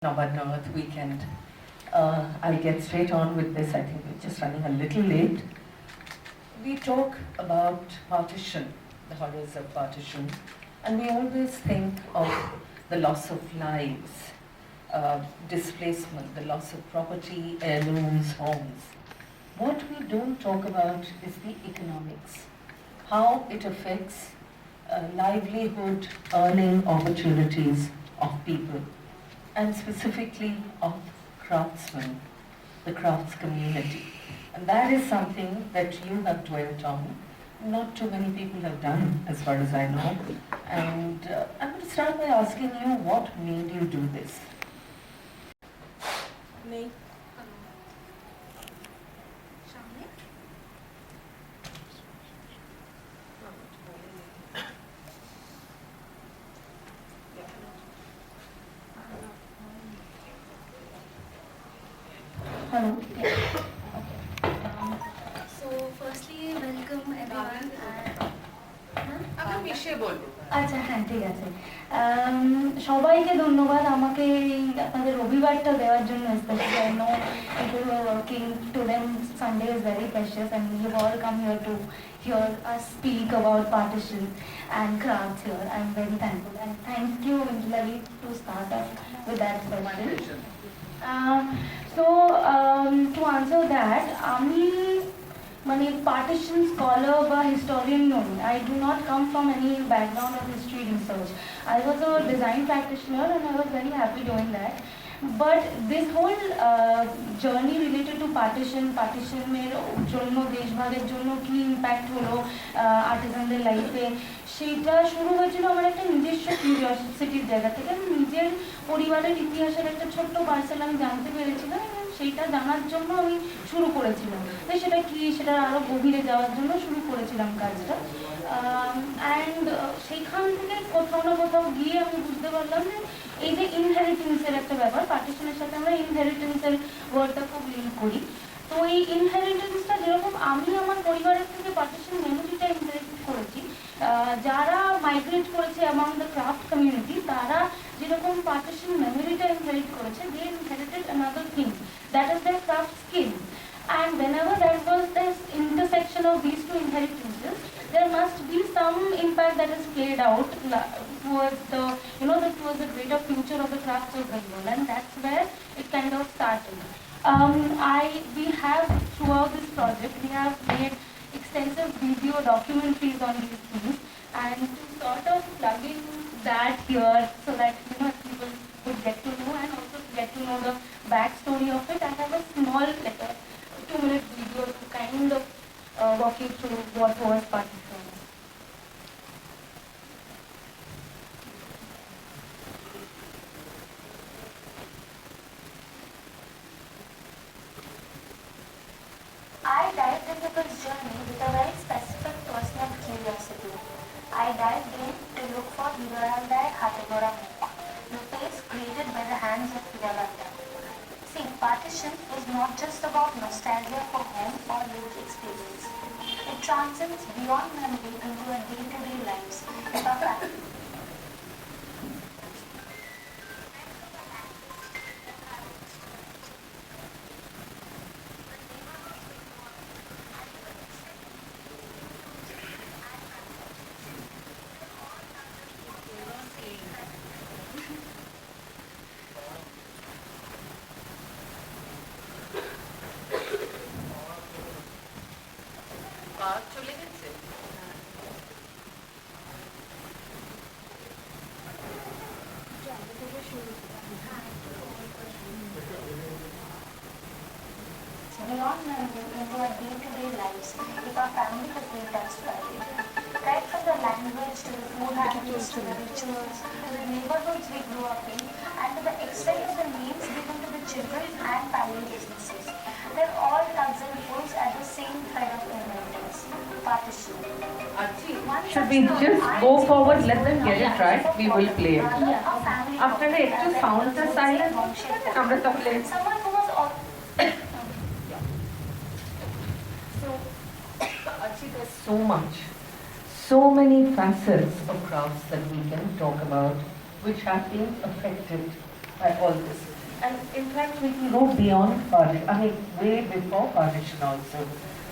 Nabanna Earth Weekend. I'll get straight on with this. I think we're just running a little late. We talk about partition, the horrors of partition, and we always think of the loss of lives, displacement, the loss of property, heirlooms, homes. What we don't talk about is the economics, how it affects livelihood, earning opportunities of people, and specifically of craftsmen, the crafts community. And that is something that you have dwelt on. Not too many people have done, as far as I know. And I'm going to start by asking you, what made you do this? Me. Hello. Yeah. So firstly, welcome everyone. আচ্ছা হ্যাঁ ঠিক আছে সবাইকে ধন্যবাদ আমাকে আপনাদের রবিবারটা দেওয়ার জন্য specially I know people who are working to them Sunday is very precious and you all come here to hear us speak about partition and crafts here. I am very thankful and thank you Oindrilla to start off with that question. To answer that, আমি মানে partition scholar বা historian নই. I do not come from any background of history research. I was a design practitioner and I was very happy doing that. But this whole journey related to partition এর জন্য দেশভাগের জন্য কি impact হলো আর্টিসানদের লাইফে, সেটা শুরু হয়েছিল আমার একটা নিজস্ব কিউরিওসিটির জায়গা থেকে। আমি নিজের পরিবারের ইতিহাসের একটা ছোট্ট পার্সেল আমি জানতে পেরেছিলাম এবং সেইটা জানার জন্য আমি শুরু করেছিলাম। তাই সেটা কি, সেটা আরও গভীরে যাওয়ার জন্য শুরু করেছিলাম কাজটা। অ্যান্ড সেইখান থেকে কোথাও না কোথাও গিয়ে আমি বুঝতে পারলাম যে এই যে ইনহেরিটেন্সের একটা ব্যাপার, পার্টিশনের সাথে আমরা ইনহেরিটেন্সের ওয়ার্ডটা খুব লিঙ্ক করি। তো এই ইনহেরিটেন্সটা যেরকম আমি আমার পরিবারের থেকে পার্টিশন মেমোরিটা ইনহেরিট করেছি, যারা মাইগ্রেট করেছে অ্যামাউন্ট দ্য ক্রাফট কমিউনিটি তারা যেরকম পার্টিশন মেমোরিটা ইনহেরিট করেছে, they inherited another thing, that is their craft skill. And whenever there was this intersection of these two inheritances, there must be some impact that is played out towards the, towards the greater future of the crafts of the world, and that's where it kind of started. We have throughout this project, we have made extensive video documentaries on these things, and to sort of plug in that here so that people would get to know and also get to know the backstory of it, I have a small 2-minute video to kind of walk you through what was partition. I dived into this journey with a very specific personal curiosity. I dived in to look for Hirayandai Hategora Mukha, the face created by the hands of Hirayandai. See, partition is not just about nostalgia for home or lived experience. It transcends beyond memory into our day-to-day lives. Beyond memory into our day-to-day lives, if our family has been touched by it. Right from the language to the food habits to the rituals to the neighborhoods we grew up in and to the extent of the names given to the children and family businesses. They're all tugs and pulls at the same thread of inheritance, partition. Archi, should we just go forward, let them get it right, we will play it. After the extra sounds are silent, আমরা তাহলে Someone who was all there's so much, so many facets of crafts that we can talk about which have been affected by all this. And in fact, we can go beyond partition, I mean, way before partition also.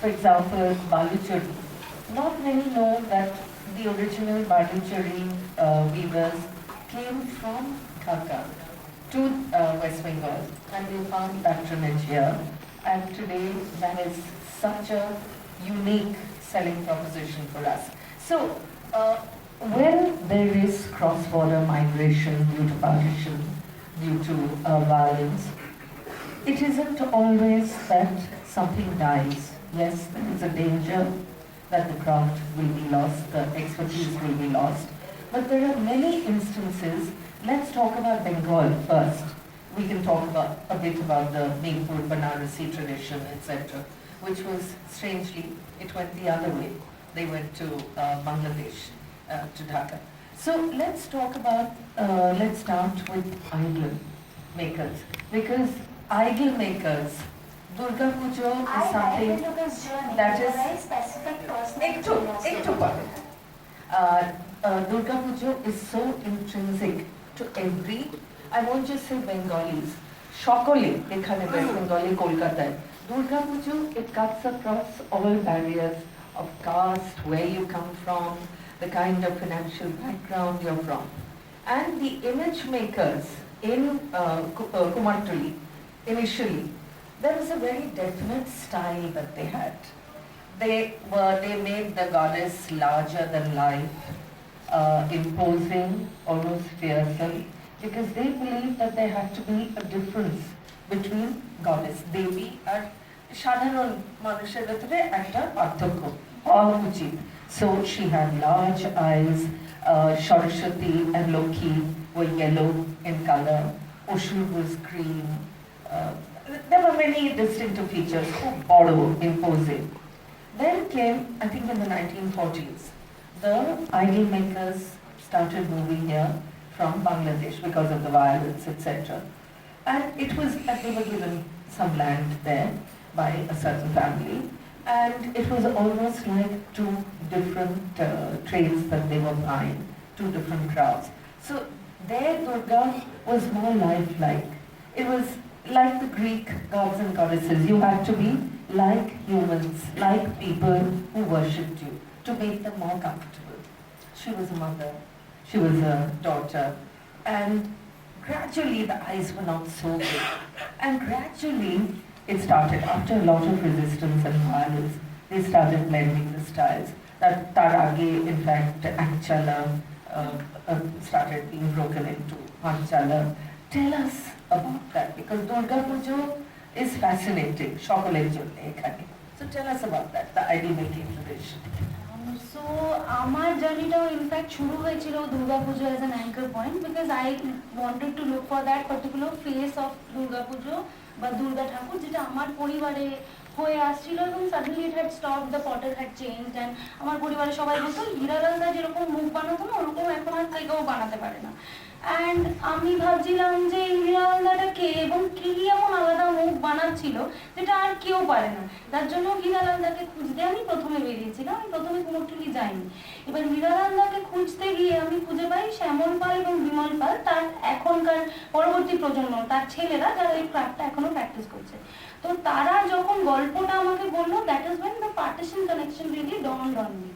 For example, Baluchari. Not many know that the original Baluchari weavers came from Dhaka to West Bengal, and they found patronage here. And today, that is such a unique selling proposition for us. So, when there is cross-border migration due to partition, due to violence, it isn't always that something dies. Yes, there is a danger that the craft will be lost, the expertise will be lost. But there are many instances. Let's talk about Bengal first. We can talk about a bit about the Bolpur Banarasi tradition, etc., which was strangely, it went the other way. They went to Bangladesh, to Dhaka. So let's talk about, let's start with idol makers. Because idol makers, Durga Puja is something that is very specific personal. Durga Puja is so intrinsic to every, I won't just say Bengalis, Shokole, ekhane West Bengali, Kolkata. Durga Puja, it cuts across all barriers of caste, where you come from, the kind of financial background you're from. And the image makers in Kumartuli, initially, there was a very definite style that they had. They made the goddess larger than life, imposing, almost fearsome, because they believed that there had to be a difference between goddess, Devi, and সাধারণ মানুষের ভেতরে একটা পার্থক্য হওয়া উচিত. So she had large eyes, Saraswati and Lokhi were yellow in color, Oshur was green. There were many distinctive features, borrow, imposing. Then came, I think in the 1940s, the idol makers started moving here from Bangladesh because of the violence, etc. And it was that they were given some land there by a certain family, and it was almost like two different trades that they were buying, two different crowds. So their Durga was more lifelike. It was like the Greek gods and goddesses. You had to be like humans, like people who worshipped you, to make them more comfortable. She was a mother, she was a daughter, and gradually the eyes were not so big. And gradually it started, after a lot of resistance and violence, they started blending the styles. That Tarage, in fact, Anchala started being broken into Anchala. Tell us about that, because Durga Puja is fascinating. So tell us about that, the idol making tradition. So আমার জার্নিটাও in fact শুরু হয়েছিল দুর্গা পুজো as an anchor point, because I wanted to look for that particular face of Durga পুজো বা দুর্গা ঠাকুর, যেটা আমার পরিবারে হয়ে আসছিল, এবং suddenly it had stop, the Potter had changed, and আমার পরিবারে সবাই বলতো হীরালালদা যেরকম মুখ বানাতো না, ওরকম এখন আর কেউ বানাতে পারে না। অ্যান্ড আমি ভাবছিলাম যে হীরালালদাটা কে এবং কি এমন আলাদা মুখ বানাচ্ছিল যেটা আর কেউ পারে না। তার জন্য হীরালালদাকে খুঁজতে আমি প্রথমে বেরিয়েছিলাম, আমি প্রথমে কুমোরটুলি যাইনি। এবার হীরালালদাকে খুঁজতে গিয়ে আমি খুঁজে পাই শ্যামল পাল এবং বিমল পাল, তার এখনকার পরবর্তী প্রজন্ম, তার ছেলেরা যারা এই ক্রাফটটা এখনো প্র্যাকটিস করছে। তো তারা যখন গল্পটা আমাকে বললো, that is when the partition connection really dawned on me.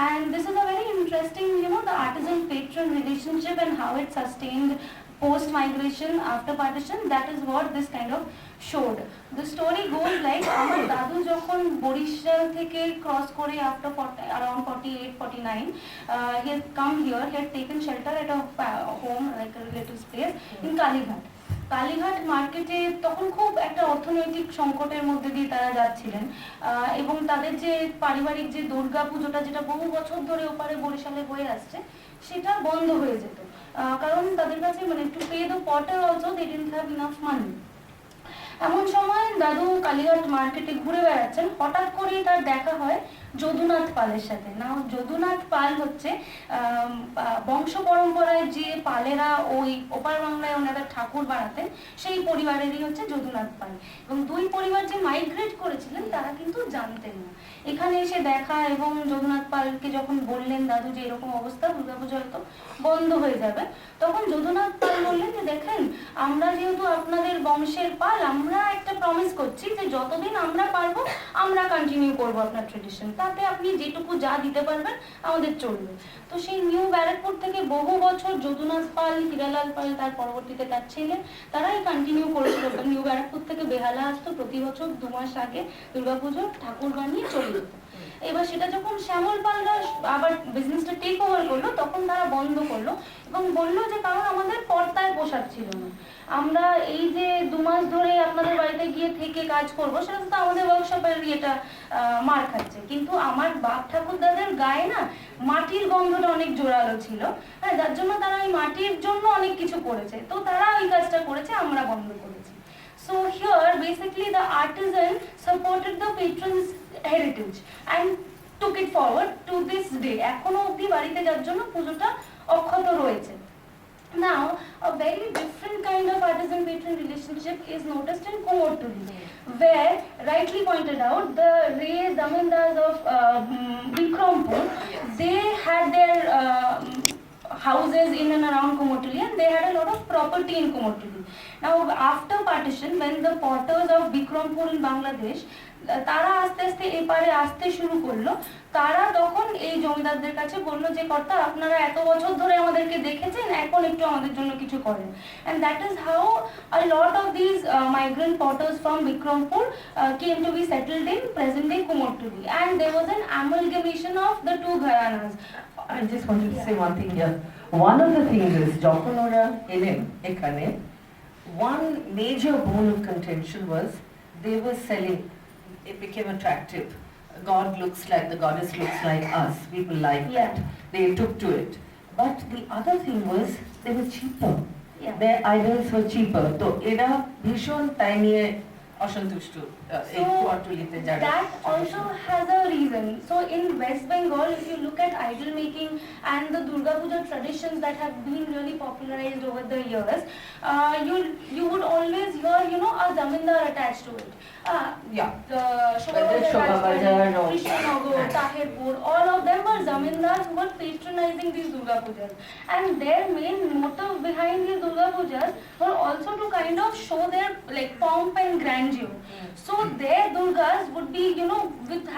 And this is a very interesting, the artisan patron relationship and how it sustained post migration after partition. That is what this kind of showed. The story goes like, আমার দাদু যখন বরিশাল থেকে cross করে after around 48-49, he had come here, he had taken shelter at a home, like a relative's place in Kalighat. Kalighat মার্কেটে তখন খুব একটা অর্থনৈতিক সংকটের মধ্যে দিয়ে তারা যাচ্ছিলেন, এবং তাদের যে পারিবারিক যে দুর্গা পুজোটা, যেটা বহু বছর ধরে ওপারে বরিশালে হয়ে আসছে, সেটা বন্ধ হয়ে যেত, কারণ তাদের কাছে to pay the potter also they didn't have enough money. এমন সময় দাদু কালীঘাট মার্কেটে ঘুরে বেড়াচ্ছেন, হঠাৎ করেই তার দেখা হয় যদুনাথ পালের সাথে। না, যদুনাথ পাল হচ্ছে বংশ পরম্পরায় যে পালেরা ওই ওপার বাংলায় ওনারা ঠাকুর বানাতেন সেই পরিবারেরই হচ্ছে যদুনাথ পাল। এবং দুই পরিবার যে মাইগ্রেট করেছিলেন তারা কিন্তু জানতেন না। এখানে এসে দেখা এবং যদুনাথ পালকে যখন বললেন দাদু যে এরকম অবস্থা, দুর্গাপূজা তো বন্ধ হয়ে যাবে, তখন যদুনাথ পাল বললেন যে দেখেন, আমরা যেহেতু আপনাদের বংশের পাল, আমরা একটা প্রমিস করছি যে যতদিন আমরা পারবো আমরা কন্টিনিউ করবো আপনার ট্রেডিশন, তাতে আপনি যেটুকু যা দিতে পারবেন আমাদের চলবে। তো সেই নিউ ব্যারাকপুর থেকে বহু বছর যদুনাথ পাল, হীরালাল পাল, তার পরবর্তীতে তার ছেলে, তারাই কন্টিনিউ করেছিল। নিউ ব্যারাকপুর থেকে বেহালা আসতো প্রতি বছর 2 মাস আগে দুর্গাপুজোর ঠাকুর বানিয়ে চলে যেত। এবার সেটা যখন শ্যামল পালরা আবার বিজনেসটা টেক ওভার করলো, তখন তারা বন্ধ করলো এবং বললো যে কারণ আমাদের পর্দায় পোশাক ছিল না, আমরা এই যে 2 মাস ধরে আপনাদের বাড়িতে গিয়ে থেকে কাজ করবো, সেটা তো আমাদের ওয়ার্কশপের ইয়েটা মার খাচ্ছে। কিন্তু আমার বাপ ঠাকুরদাদের গায়ে না মাটির গন্ধটা অনেক জোরালো ছিল, হ্যাঁ, যার জন্য তারা ওই মাটির জন্য অনেক কিছু করেছে, তো তারা ওই কাজটা করেছে, আমরা বন্ধ করেছি। So here basically the artisan supported the patron's heritage and took it forward to this day. এখনো অবধি বাড়িতে যার জন্য পুজোটা অক্ষত রয়েছে। Now a very different kind of artisan patron relationship is noticed in Komortuli, where rightly pointed out the Ray Zamindars of Bikrampur, they had their houses in and around Komortuli, and they had a lot of property in Komortuli. Now after partition, when the potters of Bikrampur in Bangladesh তারা আস্তে আস্তে এপারে আসতে শুরু করলো, তারা তখন এই জমিদারদের কাছে বললো যে কর্তা, আপনারা এত বছর ধরে আমাদেরকে দেখেছেন, এখন একটু আমাদের জন্য কিছু করেন। and that is how a lot of these migrant potters from Bikrampur came to be settled in present day Komortuli, and there was an amalgamation of the two gharanas. I just wanted to say one thing here. One of the things is যখন ওরা এলেন এখানে, one major bone of contention was they were selling. It became attractive. God looks like, the goddess looks like us. People like that. They took to it. But the other thing was they were cheaper. Their idols were cheaper. So era bhishon tai niye অসন্তুষ্ট এই কোয়ার্টারলিতে যারা। That also has a reason. So in West Bengal, if you look at idol making and the Durga Puja traditions that have been really popularized over the years, you would always hear, you know, a zamindar attached to it. The Shobhabajar, Krishnanagar, Tahirpur, all of them were zamindars who were patronizing these Durga Pujas, and their main motive behind these Durga Pujas were also to kind of show their like pomp and grandeur. So their Durgas would be, you know,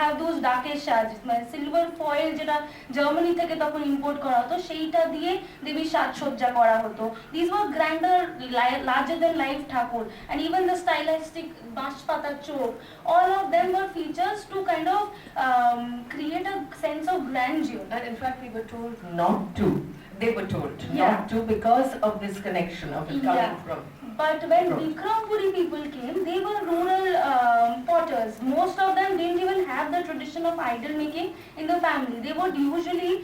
have those darkest shards, silver foil যেটা Germany থেকে তখন import করা হতো, সেইটা দিয়ে দেবীর সাজসজ্জা করা হতো। These were grander, larger than life Thakur, and even the stylistic বাঁশ পাতার চোখ, all of them were features to kind of create a sense of grandeur. And in fact we were told not to. They were told not to because of this connection of it coming from. But when Bikrampuri people came, they were rural potters. Most of them didn't even have the tradition of idol making in the family. They would usually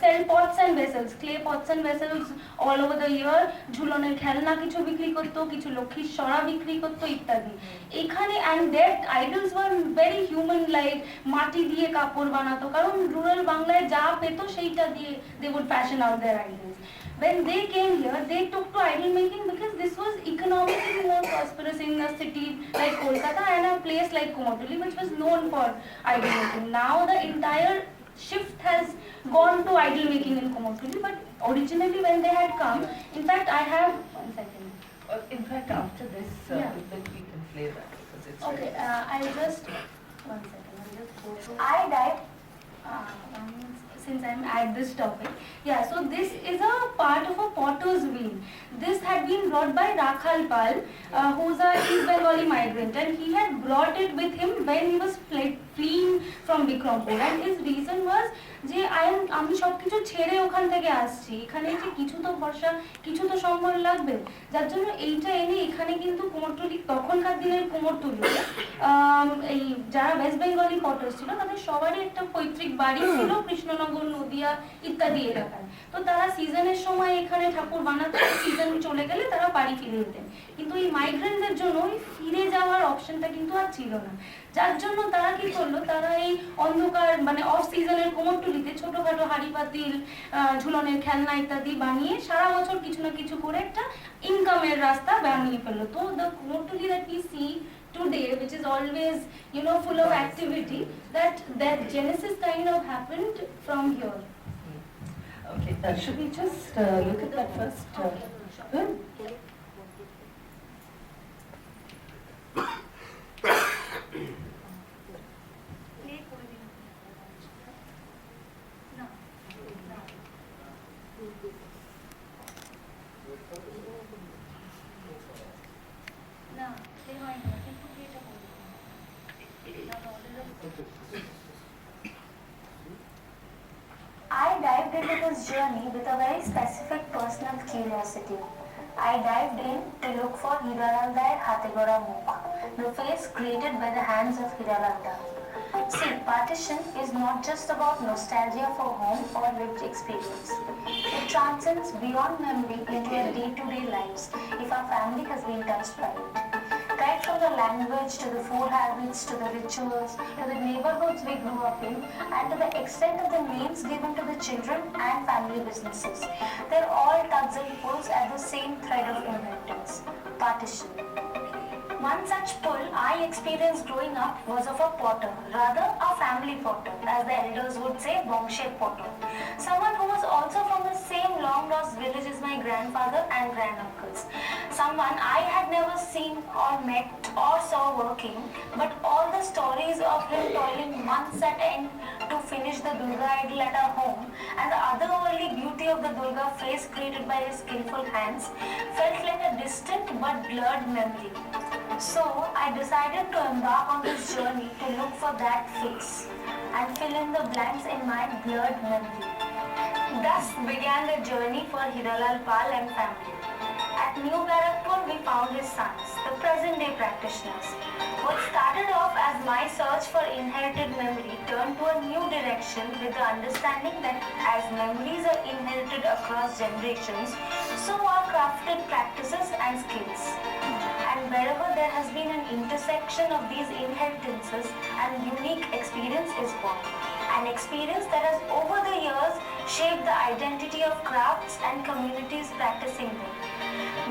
sell pots and vessels, clay pots and vessels all over the year. ঝুলনের খেলনা কিছু বিক্রি করতো, কিছু লক্ষ্মীর সরা বিক্রি করতো ইত্যাদি। এখানে and their idols were very human like, মাটি দিয়ে কাপড় বানাতো, কারণ রুরাল বাংলায় যা পেতো সেইটা দিয়ে they would fashion out their idols. When they came here, they took to idol making because this was economically more prosperous in a city like Kolkata and a place like Komortuli, which was known for idol making. Now the entire shift has gone to idol making in Komortuli, but originally when they had come, in fact I have, one second. In fact after this, we can play that because it's okay. I'll just, one second, I'll just go to, I died. Since I'm at this topic, so this is a part of a potter's wheel. This had been brought by Rakhal Pal, who's a East Bengali migrant, and he had brought it with him when he was fleeing from Bikrampur, and his reason was যে আমি সবকিছু ছেড়ে ওখান থেকে আসছি, এখানে যে কিছু তো ভরসা, কিছু তো সম্বল লাগবে, যার জন্য এইটা এনে এখানে কিন্তু কুমোরটুলি, তখনকার দিনের কুমোরটুলি এই যারা ওয়েস্ট বেঙ্গলি পটার্স ছিল তাদের সবারই একটা পৈতৃক বাড়ি ছিল কৃষ্ণনগর কৃষ্ণনগর, নদিয়া ইত্যাদি এলাকায়। তো তারা সিজনের সময় এখানে ঠাকুর বানাতে, সিজন চলে গেলে তারা বাড়ি ফিরে যেতেন। কিন্তু এই মাইগ্রেন্টদের জন্য ওই ফিরে যাওয়ার অপশনটা কিন্তু আর ছিল না, যার জন্য তারা কি করলো, তারা এই অন্ধকার মানে অফ সিজনের কোমরটুলিতে ছোটখাটো হাড়ি পাতিল, ঝুলনের খেলনা ইত্যাদি বানিয়ে সারা বছর কিছু না কিছু করে একটা ইনকামের রাস্তা বানিয়ে ফেললো। তো the কোমরটুলি that we see today, which is always, you know, full of activity, that genesis kind of happened from here. Okay, should we just look at that first? Good. I dived into this journey with a very specific personal curiosity. I dived in to look for Hiralanda at Hategora Mukh, the face created by the hands of Hiralanda. See, partition is not just about nostalgia for home or lived experience. It transcends beyond memory into our day-to-day lives if our family has been touched by it. Right from the language to the food habits to the rituals to the neighborhoods we grew up in and to the extent of the names given to the children and family businesses. They're all tugs and pulls at the same thread of inheritance, partition. One such pull I experienced growing up was of a potter, rather a family potter, as the elders would say, Bongshe potter. Someone who was also from the same long-lost village as my grandfather and granduncles. Someone I had never seen or met or saw working, but all the stories of him toiling months at end to finish the Durga idol at our home and the otherworldly beauty of the Durga face created by his skillful hands felt like a distant but blurred memory. So I decided to embark on this journey to look for that face and fill in the blanks in my blurred memory. Thus began the journey for Hiralal Pal and family. At New Barakpur we found his sons, the present day practitioners. What started off as my search for inherited memory turned to a new direction with the understanding that as memories are inherited across generations, so are crafted practices and skills. And wherever there has been an intersection of these inheritances, an unique experience is born. An experience that has over the years shaped the identity of crafts and communities practicing them,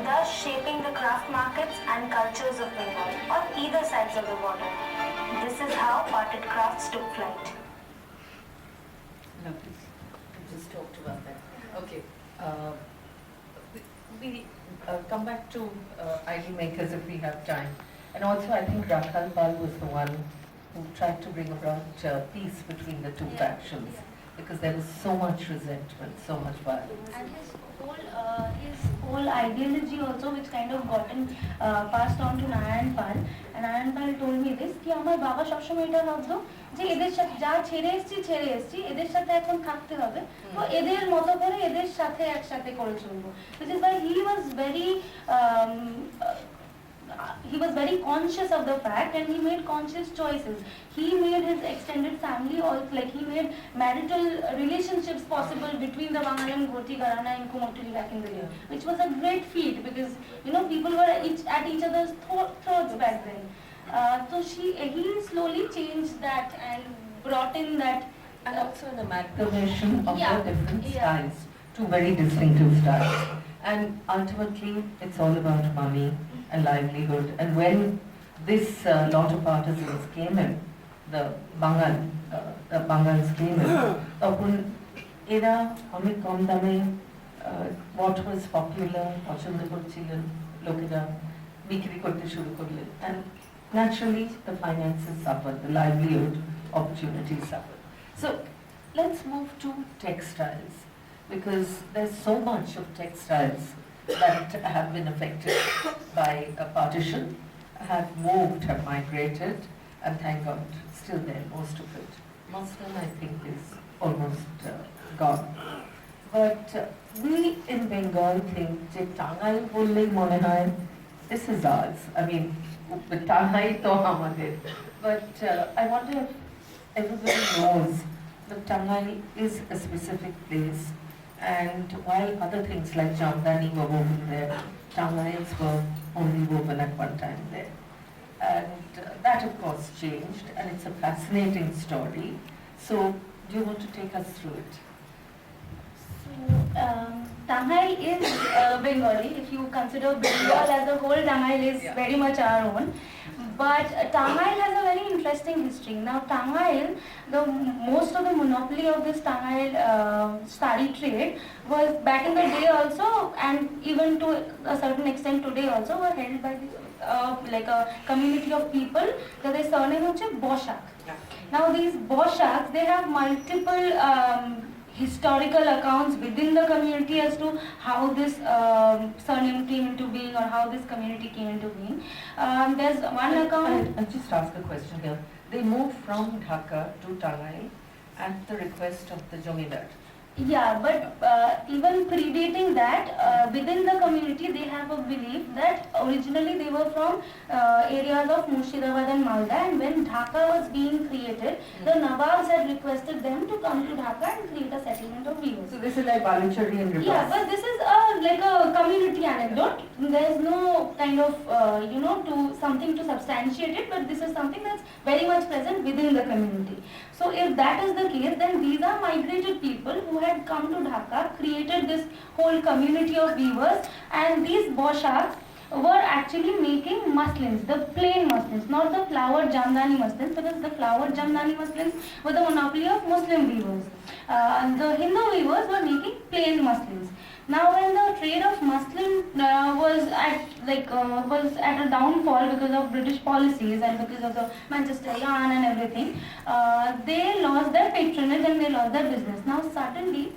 thus shaping the craft markets and cultures of Bengal on either sides of the border. This is how potted crafts took flight. Lovely. We just talked about that. Okay. We come back to idol makers if we have time. And also I think Rakhal Pal was the one who tried to bring about peace between the two factions because there was so much resentment, so much violence. And his whole ideology also, which kind of gotten passed on to Nayan Pal, and Nayan Pal told me this, कि আমার বাবা সবসময় এটা ভাবতো যে এদের সাথে যা ছেড়ে এসেছি এদের সাথে এখন থাকতে হবে, তো এদের মতো করে এদের সাথে একসাথে করে চলবো, which is why he was very conscious of the fact and he made conscious choices. He made his extended family also, like he made marital relationships possible between the Bangalan Goti Gharana and Kumotuli back in the day, which was a great feat because you know people were at each other's throats back then. So he slowly changed that and brought in that and also an amalgamation of the different styles, two very distinctive styles. And ultimately it's all about money and livelihood. And when this lot of artisans came in, the Bangals came in, তখন এরা অনেক কম দামে what was popular পছন্দ করছিলেন লোকেরা বিক্রি করতে শুরু করলেন, and naturally the finances suffered, the livelihood opportunities suffered. So let's move to textiles because there's so much of textiles that have been affected by a partition, have moved, have migrated, and thank God, still there, most of it. Muslim, I think, is almost gone. But we in Bengal think that Tangai bollei mone hoy, this is ours. I mean, Tangai to amader. But I wonder if everybody knows but Tangai is a specific place, and while other things like Jamdani were woven there, Tangais were only woven at one time there. And that of course changed, and it's a fascinating story. So do you want to take us through it? Tangai is Bengali. If you consider Bengal as a whole, Tangai is very much our own. But Tangai has a very interesting history. Now Tangai, most of the monopoly of this Tangai sari trade was back in the day also, and even to a certain extent today also, were held by like a community of people. Their surname is Boshak. Now these Boshaks, they have multiple historical accounts within the community as to how this surname came into being or how this community came into being. There's one account. I'll just ask a question here. They moved from Dhaka to Tangai at the request of the Jomidar. Yeah, but even predating that, within the community they have a belief that originally they were from areas of Murshidabad and Malda, and when Dhaka was being created, the Nawabs had requested them to come to Dhaka and create a settlement of weavers. So this is like Baluchari and reverse. Yeah, but this is like a community anecdote. There's no kind of, to something to substantiate it, but this is something that's very much present within the community. So if that is the case, then these are migrated people who had come to Dhaka, created this whole community of weavers, and these Boshaks were actually making muslins, the plain muslins, not the flowered Jamdani muslins, because the flowered Jamdani muslins were the monopoly of Muslim weavers. The Hindu weavers were making plain muslins. Now, when the trade of muslin was at a downfall because of British policies and because of the Manchester yarn and everything, they lost their patronage and they lost their business. Now, suddenly,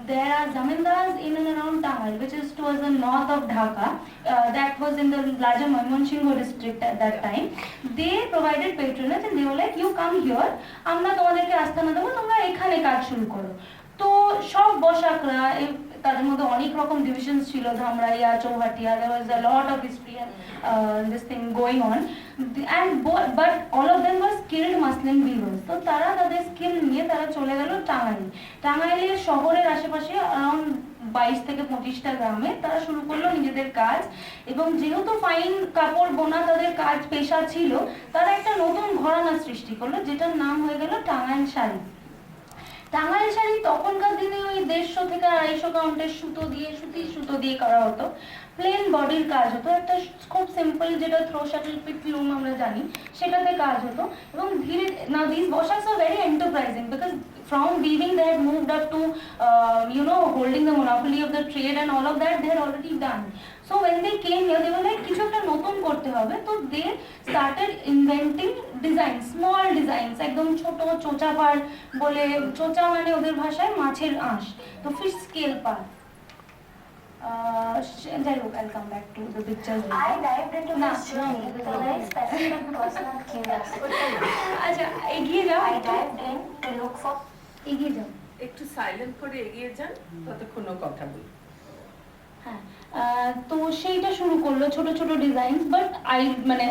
there are zamindars in and around Tangai, which is towards the north of Dhaka. That was in the larger Mymensingh district at that time. They provided patronage and they were like, you come here, আমরা তোমাদেরকে আস্থানা দেবো, তোমরা এখানে কাজ শুরু করো। তো সব বসাকরা তাদের মধ্যে অনেক রকম ডিভিশনস ছিল, ধামরাইয়া, চৌহাটিয়া, there was a lot of history and this thing going on, and but all of them were skilled muslin weavers. তো তারা তাদের স্কিল নিয়ে তারা চলে গেল টাঙ্গাইলের শহরের আশেপাশে around 22 থেকে 25টা গ্রামে তারা শুরু করলো নিজেদের কাজ, এবং যেহেতু ফাইন কাপড় বোনা তাদের কাজ পেশা ছিল, তারা একটা নতুন ঘরানা সৃষ্টি করলো যেটার নাম হয়ে গেল টাঙ্গাইল শাড়ি। টাঙ্গাইল শাড়ি তখনকার দিনে ওই 150 থেকে 250 কাউন্টের সুতো দিয়ে করা হতো, প্লেন বডির কাজ হতো, একটা খুব সিম্পল যেটা থ্রো শাটল পিট লুম আমরা জানি সেটাতে কাজ হতো। এবং ধীরে now these Boshaks are very enterprising because from weaving they had moved up to holding the monopoly of the trade and all of that they had already done. So when they came here, they were like কিছু একটা নতুন করতে হবে, তো they started inventing designs, small designs, একদম ছোট চোচা পাড় বলে, চোচা মানে ওদের ভাষায় মাছের আঁশ, তো fish scale পাড়। I'll come back to the pictures later. I dived into this journey with a very specific personal curiosity. আচ্ছা এগিয়ে যাও, I dived in to look for এগিয়ে যাও, একটু সাইলেন্ট করে এগিয়ে যান, ততক্ষণ কথা বলি। হ্যাঁ তো সেইটা শুরু করলো ছোট ছোট designs, but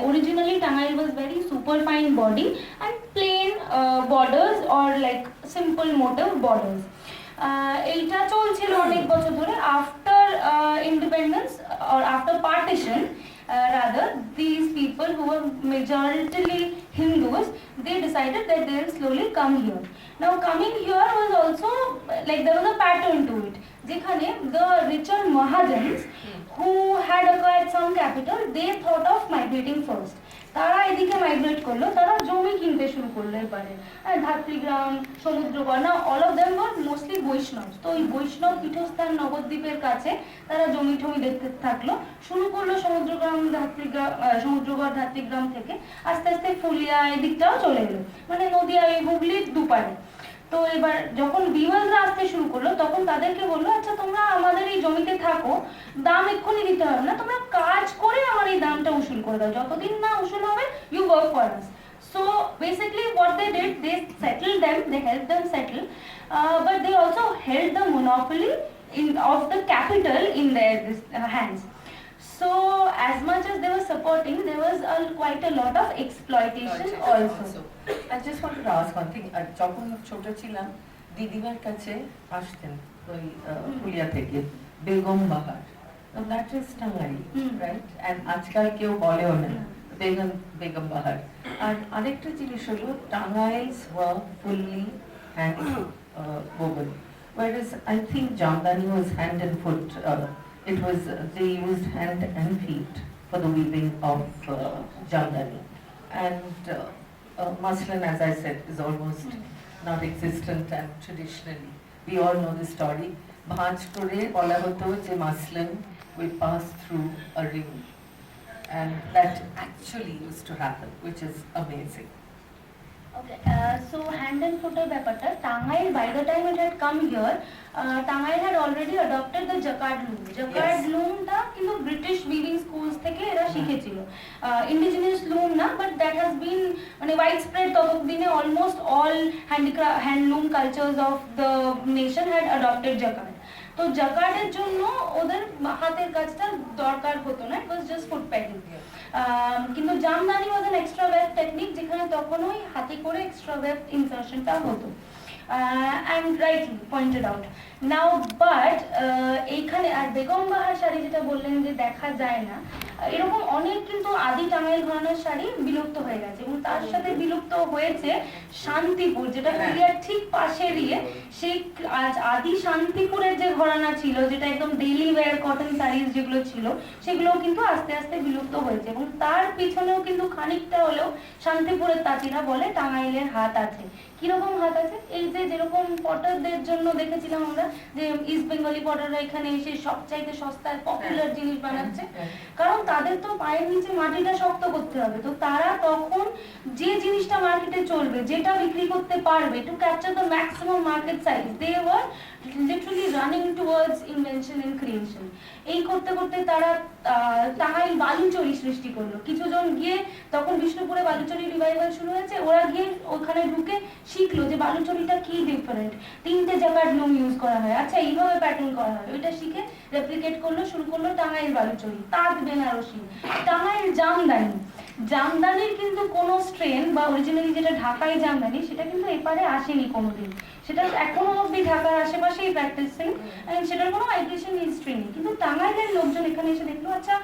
originally Tangail was very super fine body and plain borders or like simple motif borders. এইটা চলছিল অনেক বছর ধরে। After independence or after partition rather, these people who were majoritarily Hindus, they decided that they will slowly come here. Now coming here was also like there was a pattern to it. যেখানে the richer Mahajans who had acquired some capital, they thought of migrating first. তারা এদিকে migrate করলো, তারা জমি কিনতে শুরু করলো এবারে, ধাত্রীগ্রাম, সমুদ্রগড়, না all of them were mostly Vaishnav. তো ওই বৈষ্ণব পীঠস্থান নবদ্বীপের কাছে তারা জমি টমি দেখতে থাকলো, শুরু করলো সমুদ্রগড় ধাত্রীগ্রাম থেকে, আস্তে আস্তে ফুলিয়া এদিকটাও চলে এলো, মানে নদীয়া এই হুগলির দুপারে। তো এবার যখন বিওয়ালরা আসতে শুরু করলো তখন তাদেরকে বললো, আচ্ছা তোমরা আমাদের এই জমিতে থাকো, দাম এক্ষুনি দিতে হবে না, তোমরা কাজ করে আমার এই দামটা উসুল করে দাও, যতদিন না উসুল হবে you work for us. So basically what they did, they settled them, they helped them settle, but they also held the monopoly of the capital in their hands. So as much as they were supporting, there was quite a lot of exploitation also. I just wanted to ask one thing. যখন ছোট ছিলাম দিদিমার কাছে আসতেন ওই পুলিয়া থেকে বেগম বাহার, that is Tangail, right? and আজকাল কেউ বলেও না বেগম বাহার। আর আরেকটা জিনিস হলো টাঙ্গাইলস were fully hand woven, whereas I think Jamdani was hand and foot. It was they used hand and feet for the weaving of Jamdani, and Maslan, as I said, is almost not existent, and traditionally we all know the story. Bhaj kore bola hoto je Maslan will pass through a ring, and that actually used to happen, which is amazing. Okay, so hand and foot ব্যাপারটা Tangail, by the time it had come here, Tangail had already adopted the jacquard loom. Jacquard loomটা কিন্তু British weaving schools থেকে এরা শিখেছিল, indigenous loom না, but that has been মানে widespread ততদিনে almost all handloom cultures of the nation had adopted jacquard. তো জাকার্ডের জন্য ওদের হাতের কাজটা দরকার হতো না, it was just foot pegging. কিন্তু Jamdani was an extra weft technique যেখানে তখন ওই হাতে করে extra weft insertionটা হতো, and rightly pointed out. Now but এইখানে আর বেগম বাহার শাড়ি যেটা বললেন যে দেখা যায় না, এরকম অনেক কিন্তু আদি টাঙ্গাইল ঘরানার শাড়ি বিলুপ্ত হয়ে গেছে, এবং তার সাথে বিলুপ্ত হয়েছে শান্তিপুর, যেটা পুরুলিয়ার ঠিক পাশে দিয়ে সেই আদি শান্তিপুরের যে ঘরানা ছিল, যেটা একদম ডেইলি ওয়্যার কটন শাড়িজ যেগুলো ছিল, সেগুলো কিন্তু আস্তে আস্তে বিলুপ্ত হয়েছে, এবং তার পিছনেও কিন্তু খানিকটা হলেও শান্তিপুরের তাঁতিরা বলে টাঙ্গাইলের হাত আছে। কিরকম হাত আছে? এই যে যেরকম পটারদের জন্য দেখেছিলাম আমরা যে ইস্ট বেঙ্গলি পটাররা এখানে এসে সবচাইতে সস্তায় পপুলার জিনিস বানাচ্ছে, কারণ তাদের তো পায়ের নিচে মাটিটা শক্ত করতে হবে, তো তারা তখন যে জিনিসটা মার্কেটে চলবে, যেটা বিক্রি করতে পারবে, to capture the maximum market size, they were literally running towards invention and creation. এই করতে করতে তারা টাঙ্গাইল বালুচরি সৃষ্টি করলো। কিছুজন গিয়ে তখন বিষ্ণুপুরে বালুচরি রিভাইভাল শুরু হয়েছে, ওরা গিয়ে ওখানে ঢুকে শিখলো যে বালুচরিটা কি ডিফারেন্ট, 3টে জাকার্ড লুম ইউজ করা হয়, আচ্ছা এইভাবে প্যাটার্ন করা হয়, ওইটা শিখে রেপ্লিকেট করলো, শুরু করলো টাঙ্গাইল বালুচরি, তাঁত বেনারসি, টাঙ্গাইল জামদানি। জামদানির কিন্তু কোনো স্ট্রেন বা অরিজিনালি যেটা ঢাকায় জামদানি, সেটা কিন্তু এপারে আসেনি কোনোদিন, সেটা এখনো অব্দি ঢাকার আশেপাশেই প্র্যাকটিসিং, সেটার কোনো মাইগ্রেশন হিস্ট্রি নেই। কিন্তু টাঙ্গাইলের লোকজন এখানে এসে দেখলো, আচ্ছা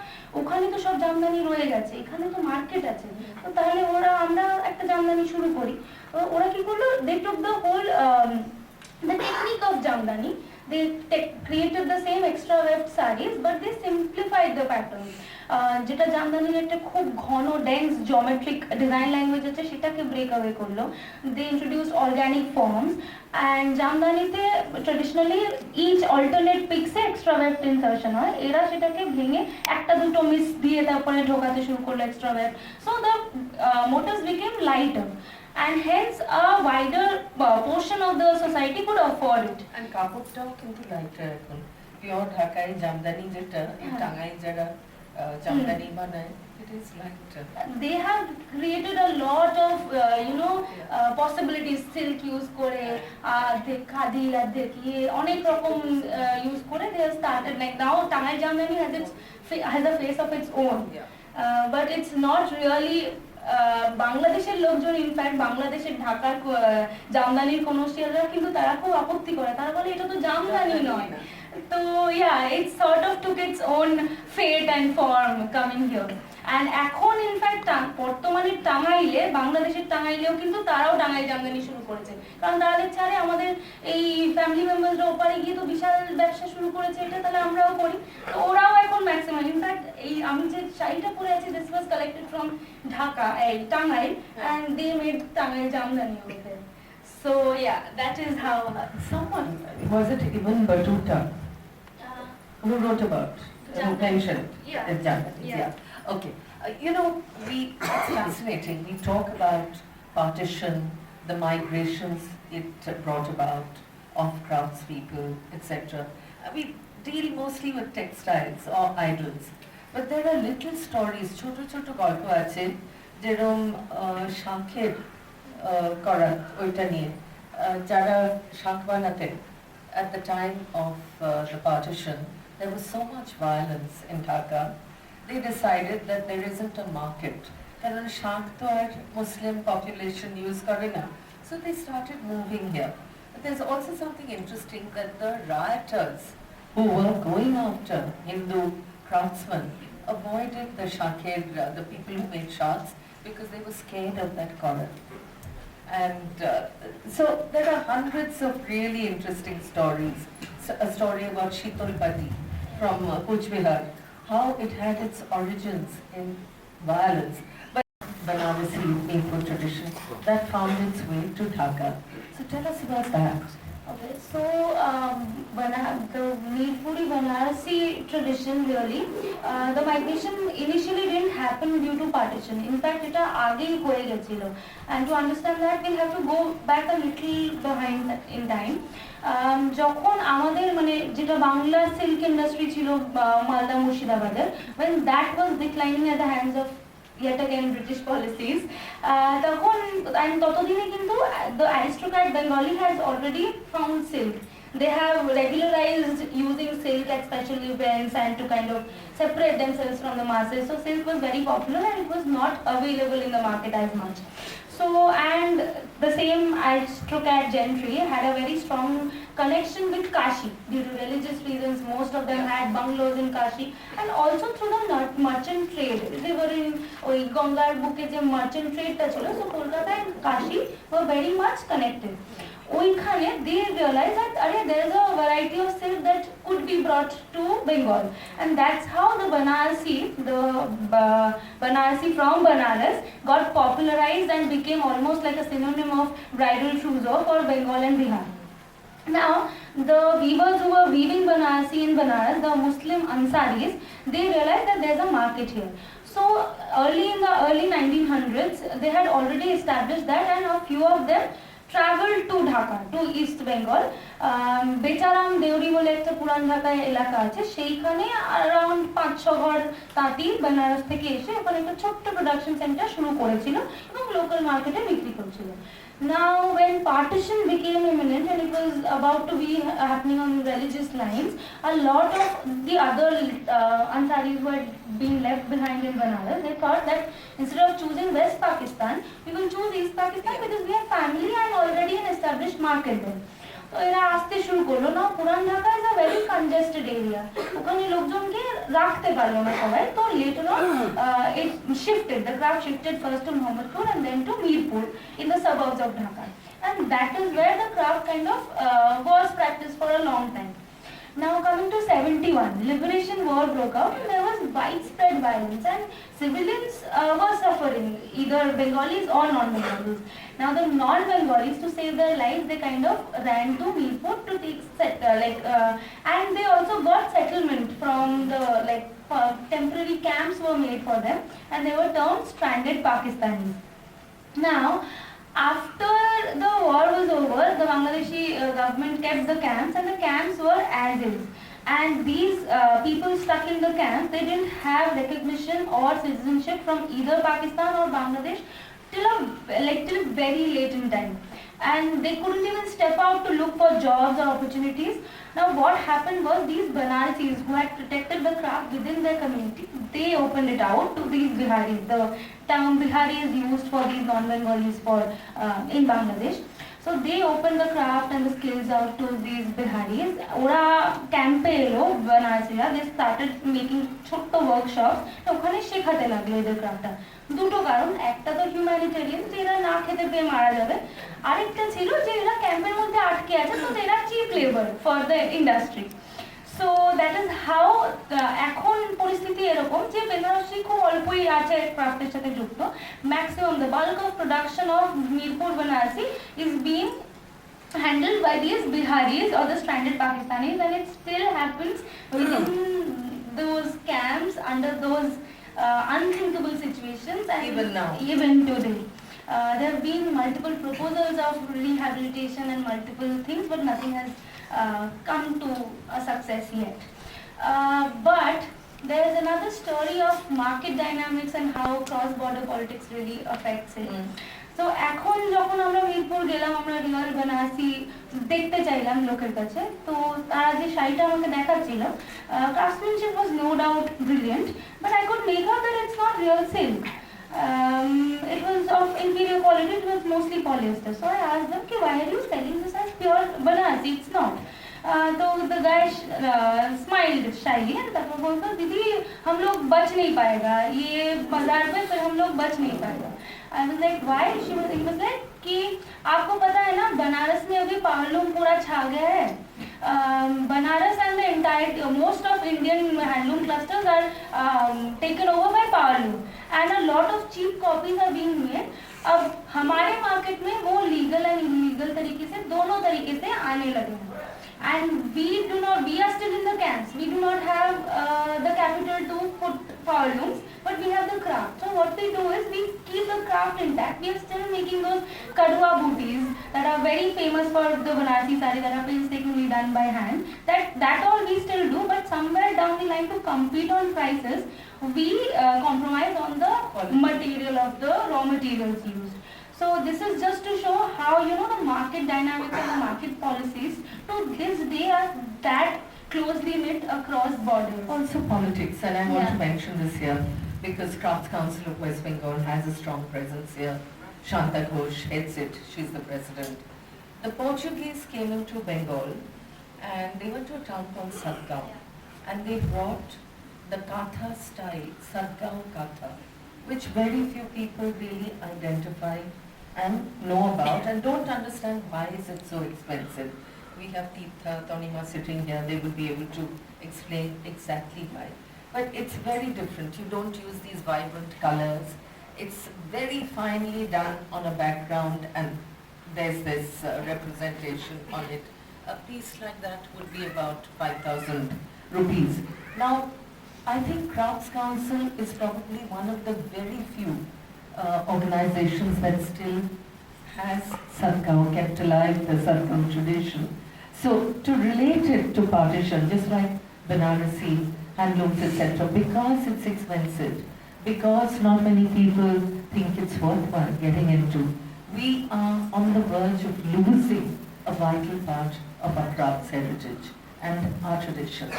ওখানে তো সব জামদানি রয়ে গেছে, এখানে তো মার্কেট আছে, তো তাহলে আমরা একটা জামদানি শুরু করি। ওরা কি করলো, they took the whole the technique of Jamdani, they created the same extra weft sarees, but they simplified the pattern. যেটা জামদানির একটা খুব ঘন ডেন্স জিওমেট্রিক ডিজাইন ল্যাঙ্গুয়েজ আছে, সেটাকে ব্রেক অ্যাওয়ে করলো। They introduced organic forms, and জামদানিতে traditionally each alternate পিক্সে extra weft insertion হয়, এরা সেটাকে ভেঙে একটা দুটো মিস দিয়ে তারপরে ঢোকাতে শুরু করলো extra weft, so the motifs became lighter, and hence a wider portion of the society could afford it. And কাপড়টাও কিন্তু লাইটার এখন, পিওর ঢাকায় জামদানি যেটা, এই টাঙ্গাইল যারা জামদানি বানায়, it is lighter. They have created a lot of possibilities, silk use করে, খাদি কি অনেক রকম ইউজ করে, they have started like now Tangail Jamdani has a face of its own, but it's not really বাংলাদেশের লোকজন, ইনফ্যাক্ট বাংলাদেশের ঢাকার জামদানির কমার্শিয়ালরা কিন্তু তারা খুব আপত্তি করে, তারা বলে এটা তো জামদানি নয়। তো it sort of took its own fate and form coming here, and এখন ইনফ্যাক্ট বর্তমানে টাঙ্গাইলে, বাংলাদেশের টাঙ্গাইলেও কিন্তু তারাও টাঙ্গাইল জামদানি শুরু করেছে, কারণ তারা দেখছে আরে আমাদের এই ফ্যামিলি মেম্বারসরা ওপারে গিয়ে তো বিশাল ব্যবসা শুরু করেছে, এটা তাহলে আমরাও করি, তো ওরাও এখন ম্যাক্সিমাম, ইনফ্যাক্ট এই আমি যে শাড়িটা পরে আছি, this was collected from Dhaka, Tangail, and they made Tangail Jamdani over there. So that is how someone, was it even Batuta who wrote about, who mentioned Jamdani? Okay. It's fascinating. We talk about partition, the migrations it brought about of craftspeople, etc. We deal mostly with textiles or idols, but there are little stories, ছোটো ছোটো গল্প আছে, যেরকম শাঁখের করা ওইটা নিয়ে, যারা শাঁখ বানাতেন at the time of the partition, there was so much violence in Dhaka, they decided that there isn't a market. কারণ শাঁখ তো আর Muslim population use করে না. So they started moving here. But there's also something interesting that the rioters who were going after Hindu craftsmen avoided the shakir, the people who made shaks, because they were scared of that color. And so there are hundreds of really interesting stories. So a story about Shitolpati from Kuch Bihar, how it had its origins in violence, but Banarasi Meadpur tradition that found its way to Dhaka. So tell us about that. Okay, so the Meadpuri Banarasi tradition really, the migration initially didn't happen due to partition. In fact, it agei hoye gechilo. And to understand that, we'll have to go back a little behind in time. যখন আমাদের মানে যেটা Bangla silk industry ছিল মালদা মুর্শিদাবাদের, when that was declining at the hands of yet again British policies, তখন ততদিনে কিন্তু the aristocrat Bengali has already found silk. They have regularized using silk at special events and to kind of separate themselves from the masses. So silk was very popular and it was not available in the market as much. So, and the same aristocrat gentry had a very strong connection with Kashi due to religious reasons. Most of them had bungalows in Kashi, and also through the merchant trade. They were in Gangar buke je merchant trade ta chilo, so Kolkata and Kashi were very much connected. ওইখানে they realized that there is a variety of silk that could be brought to Bengal, and that's how the Banarasi from Banaras got popularized and became almost like a synonym of bridal trousseau for Bengal and Bihar. Now, the weavers who were weaving Banarasi in Banaras, the Muslim Ansaris, they realized that there's a market here. So, in the early 1900s, they had already established that, and a few of them traveled to Dhaka, to East Bengal. বেচারাম দেউরি বলে একটা পুরান ঢাকায় এলাকা আছে, সেইখানে around 5-6 ঘর তাঁতি বেনারস থেকে এসে ওখানে একটা ছোট্ট প্রোডাকশন সেন্টার শুরু করেছিল এবং লোকাল মার্কেটে বিক্রি করছিল। Now, when partition became imminent and it was about to be happening on religious lines, a lot of the other Ansaris who had been left behind in Banaras, they thought that instead of choosing West Pakistan, we will choose East Pakistan because we have family and already an established market there. তো এরা আসতে শুরু করলো না, পুরান Dhaka is a very congested area, ওখানে লোকজনকে রাখতে পারলো না সবাই। তো letter on it shifted, the craft shifted first to Mohammadpur and then to Meerpur in the suburbs of Dhaka, and that is where the craft kind of was practiced for a long time. Now coming to 71, Liberation War broke out and there was widespread violence and civilians were suffering, either Bengalis or non-Bengalis. Now the non-Bengalis, to save their lives, they kind of ran to Meerpur to take and they also got settlement from the temporary camps were made for them, and they were termed stranded Pakistanis. Now, after the war was over, the Bangladeshi government kept the camps, and the camps were as is. And these people stuck in the camps, they didn't have recognition or citizenship from either Pakistan or Bangladesh till very late in time. And they couldn't even step out to look for jobs or opportunities. Now what happened was these Banarsis who had protected the craft within their community, they opened it out to these Biharis. The term Bihari is used for these non-Bengalis in Bangladesh. So they opened the craft and the skills out to these Biharis. Ora camp elo Banarasira, they started making ছোট্ট workshops. ওখানে শেখাতে লাগলো এদের ক্রাফটটা। দুটো কারণ, একটা তো humanitarian, যে এরা না খেতে পেয়ে মারা যাবে, আরেকটা ছিল যে এরা ক্যাম্পের মধ্যে আটকে আছে, তো এরা cheap labour for the industry. So that is how এখন পরিস্থিতি এরকম যে বেনারসি খুব অল্পই আছে ক্রাফটের সাথে যুক্ত। Maximum the bulk of production of Mirpur Banarasi is being handled by these Biharis or the stranded Pakistanis, and it still happens within those camps under those unthinkable situations, and even today. There have been multiple proposals of rehabilitation and multiple things, but nothing has come to a success yet. But there is another story of market dynamics and how cross-border politics really affects it. So এখন যখন আমরা মিরপুর গেলাম, আমরা Real Banarasi দেখতে চাইলাম লোকের কাছে, তো তারা যে শাড়িটা আমাকে দেখাচ্ছিল, craftsmanship was no doubt brilliant, but I could make out that it's not real silk. It was of inferior quality, it was mostly polyester. So I asked them, okay, why are you selling this as pure Banarasi? It's not. तो the guy smiled shyly and तब वो बोलता, दीदी हम लोग बच नहीं पाएगा ये बाजार में, फिर हम लोग बच नहीं पाएगा. I was like, why? He was like कि आपको पता है ना बनारस में अभी पावरलूम पूरा छा गया है. Banaras and the entire most of Indian handloom clusters are taken over by powerloom, and a lot of cheap copies are being made. अब हमारे मार्केट में वो लीगल एंड इलीगल तरीके से दोनों तरीके से आने लगे हैं. And we are still in the camps. We do not have the capital to put powerlooms, but we have the craft. So what we do is we keep the craft intact. We are still making those kadua booties that are very famous for the Banarasi sari that are painstakingly done by hand. That all we still do, but somewhere down the line to compete on prices, we compromise on the material of the raw materials used. So this is just to show how the market dynamics and the market policies to this day are that closely knit across borders. Also politics, and I want to mention this here because Crafts Council of West Bengal has a strong presence here. Shanta Ghosh heads it, she's the president. The Portuguese came into Bengal and they went to a town called Sadgaon, and they brought the Katha style, Sadgaon Katha, which very few people really identify and know about and don't understand why is it so expensive. We have Teetha, Tonima sitting here, they will be able to explain exactly why. But it's very different. You don't use these vibrant colors. It's very finely done on a background and there's this representation on it. A piece like that would be about 5,000 rupees. Now, I think Crafts Council is probably one of the very few organizations that still has Sadgaon, kept alive the Sadgaon tradition. So to relate it to partition, just like Banarasi, handlooms, etc., because it's expensive, because not many people think it's worthwhile getting into, we are on the verge of losing a vital part of our crafts heritage and our traditions.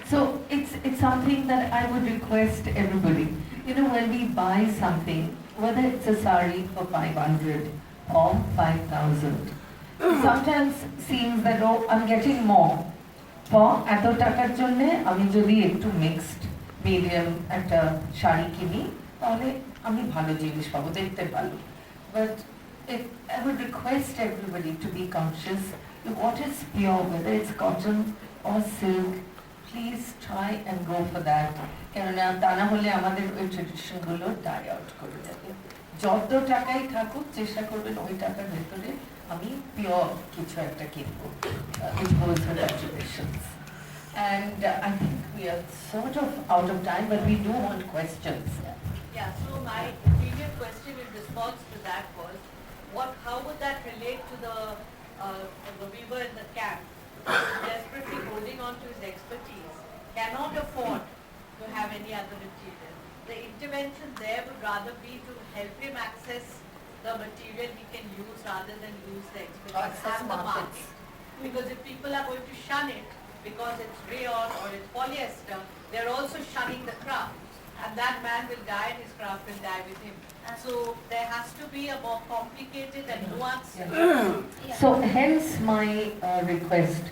So it's something that I would request everybody, when we buy something, whether it's a sari for 500 or 5,000, sometimes seems that, oh, I'm getting more. For এত টাকার জন্যে আমি যদি একটু mixed medium একটা শাড়ি কিনি তাহলে আমি ভালো জিনিস পাবো, দেখতে ভালো. But I would request everybody to be conscious of what is pure, whether it's cotton or silk. Please try and go for that. কেননা তা না হলে আমাদের ওই ট্রেডিশনগুলো ডাই আউট করে যাবে. যত টাকাই থাকুক চেষ্টা করবেন ওই টাকার ভেতরে আমি পিওর কিছু একটা কিনবো, which goes with our traditions. And I think we are sort of out of time, but we do want questions. Yeah, so my immediate question in response to that was, how would that relate to the weaver in the camp who is desperately holding on to his expertise, cannot afford to have any other material? The intervention there would rather be to help him access the material he can use rather than use the expertise and the market. Because if people are going to shun it because it's rayon or it's polyester, they're also shunning the craft. And that man will die and his craft will die with him. So there has to be a more complicated and nuanced. So hence my request,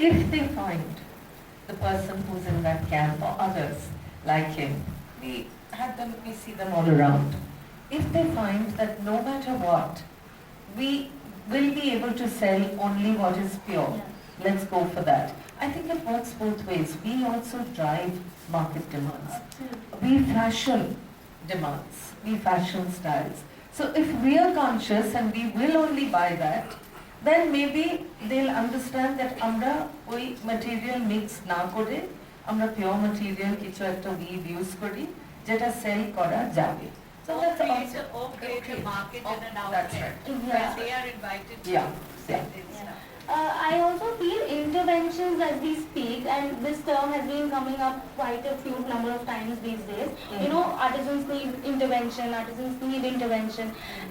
if they find the person who's in that camp or others like him, we see them all around. If they find that no matter what, we will be able to sell only what is pure, let's go for that. I think it works both ways. We also drive market demands. We fashion demands. We fashion styles. So if we are conscious and we will only buy that, then maybe they'll understand that আমরা ওই material mix না করে আমরা pure material কিছু একটা weave use করি যেটা sell করা যাবে. So that's create a market and an outlet that's right. where they are invited to sell this stuff. I also feel interventions as we speak, and this term has been coming up quite a few number of times these days. You know, artisans need intervention,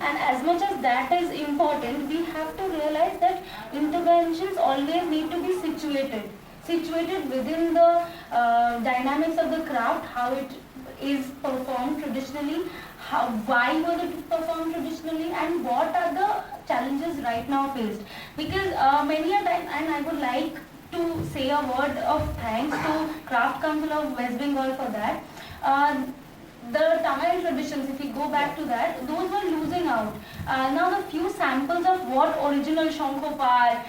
and as much as that is important, we have to realize that interventions always need to be situated within the dynamics of the craft, how it is performed traditionally, why was it performed traditionally, and what are the challenges right now faced. Because many a time, and I would like to say a word of thanks to Craft Council of West Bengal for that. The Tamil traditions, if we go back to that, those were losing out. Now the few samples of what original Shankopar,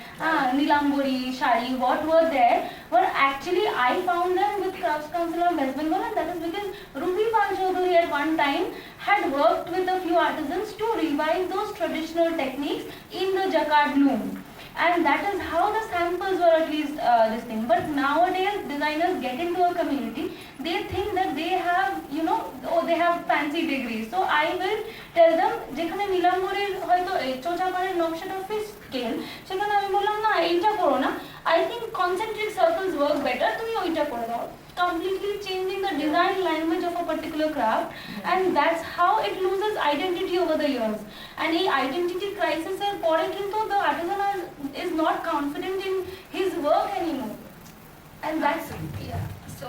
Nilamburi, Shari, what were there, were actually, I found them with Crafts Council of West Bengal, and that is because Ruby Pal Chaudhary at one time had worked with a few artisans to revive those traditional techniques in the jacquard loom. And that is how the samples were at least this thing. But nowadays, designers get into a community, they think that they have, you know, they have fancy degrees. So I will tell them, যেখানে নীলাম্বরীর হয়তো চোচাপাড়ের নকশাটা fix scale, সেখানে আমি বললাম না এইটা করো না, I think concentric circles work better, তুমি ওইটা করে দাও. Completely changing the design language of a particular craft, and that's how it loses identity over the years. And a identity crisis er pore kintu the artisan is not confident in his work anymore. And that's yeah. So,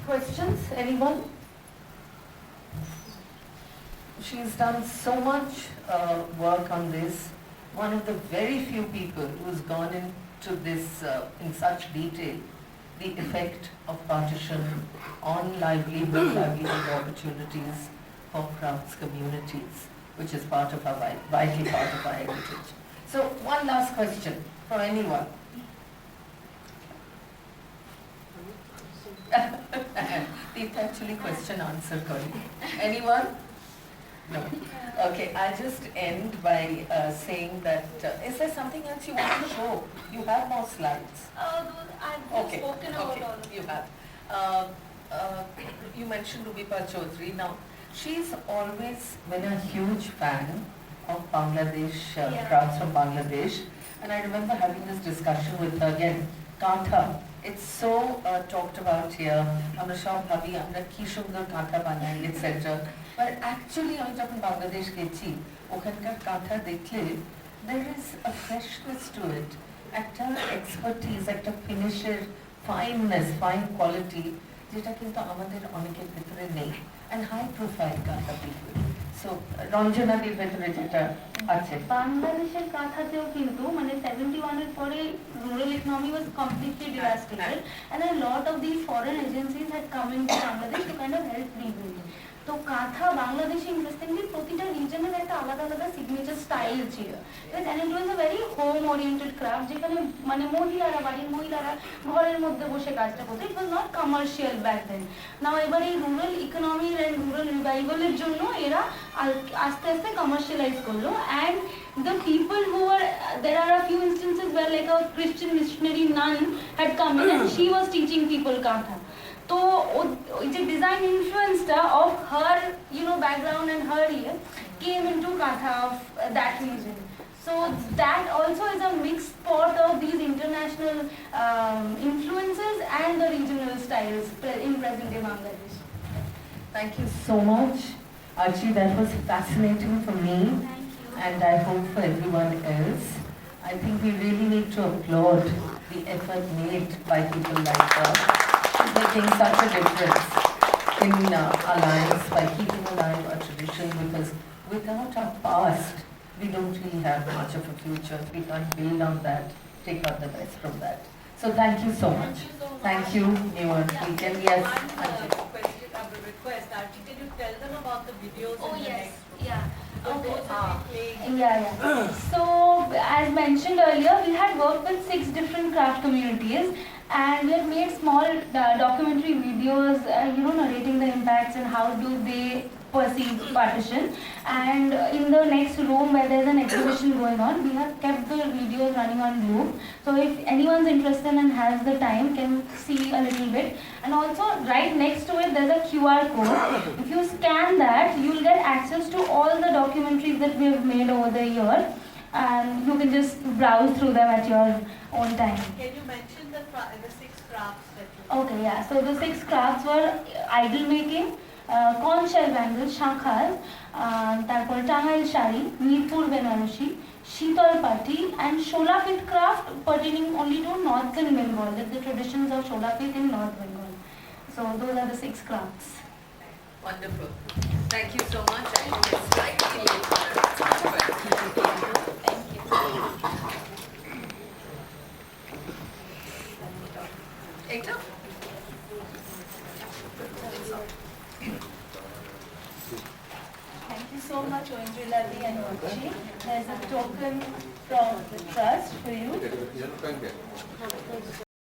questions? Anyone? She's done so much work on this. One of the very few people who's gone into this in such detail, the effect of partition on livelihood opportunities for crafts communities, which is part of our vital part of our heritage. So, one last question from anyone. It's actually question answer, Kali. Anyone? No. Okay, I'll just end by saying that, is there something else you want to show? You have more slides. I've spoken about all of You have. You mentioned Ruby Pal Chaudhary. Now, she's always been a huge fan of Bangladesh, crafts from Bangladesh. And I remember having this discussion with her again. Kantha, it's so talked about here. Amra shab bhabi, amra ki sundar kantha banai, etc. But actually, আমি যখন বাংলাদেশ গেছি, ওখানকার কাঁথা দেখলে there is a freshness to it, একটা expertise, একটা finisher, fineness, fine quality, যেটা কিন্তু আমাদের অনেকের ভেতরে নেই, and high profile কাঁথা people. So, রঞ্জনাদির ভেতরে যেটা আছে। বাংলাদেশের কাঁথাতেও কিন্তু মানে 71 এর পরে rural economy was completely devastated, and a lot of these foreign agencies had come into Bangladesh to kind of help rebuild. তো কাঁথা বাংলাদেশে ইন্টারেস্টিংলি প্রতিটা রিজনের একটা আলাদা আলাদা সিগনেচার স্টাইল ছিল, and it was a very home oriented craft, যেখানে মানে বাড়ির মহিলারা ঘরের মধ্যে বসে কাজটা করতো. It was not commercial back then. Now এবার এই রুরাল ইকোনমি and রুরাল রিভাইভালের জন্য এরা আস্তে আস্তে কমার্শিয়ালাইজ করলো, and the people who were, there are a few instances where like a Christian missionary nun had come in and she was teaching people katha. So the design influence of her, you know, background and her year came into katha of that region. So that also is a mixed pot of these international influences and the regional styles in present day Bangladesh. Thank you so much, Archi. That was fascinating for me. Thank you. And I hope for everyone else. I think we really need to applaud the effort made by people like her, making such a difference in our lives by keeping alive our tradition, because without our past, we don't really have much of a future. We can't build on that, take out the best from that. So thank you so much. Thank you, Newer. We can, yes. One question, request, Archie, can you tell them about the videos in the next room? Yeah. Okay. So, as mentioned earlier, we had worked with 6 different craft communities, and we had made small documentary videos, narrating the impacts and how do they perceive partition. And in the next room where there's an exhibition going on, we have kept the videos running on loop. So if anyone's interested and has the time, can see a little bit. And also right next to it, there's a QR code. If you scan that, you'll get access to all the documentaries that we have made over the year. and you can just browse through them at your own time. Can you mention the 6 crafts that you Okay, yeah. So the 6 crafts were idol making, conch shell bangles, shakhas, তারপর টাঙ্গাইল শাড়ি, মিরপুর বেনারসি, শীতল পাটি, and Sholapit craft pertaining only to northern Bengal, like the traditions of Sholapit in North Bengal. So those are the 6 crafts. Wonderful. Thank you so much. I think it's slightly late. Thank you. Ekta? Thank you so much, Oindrilla Dutt and Archi. There's a token from the trust for you.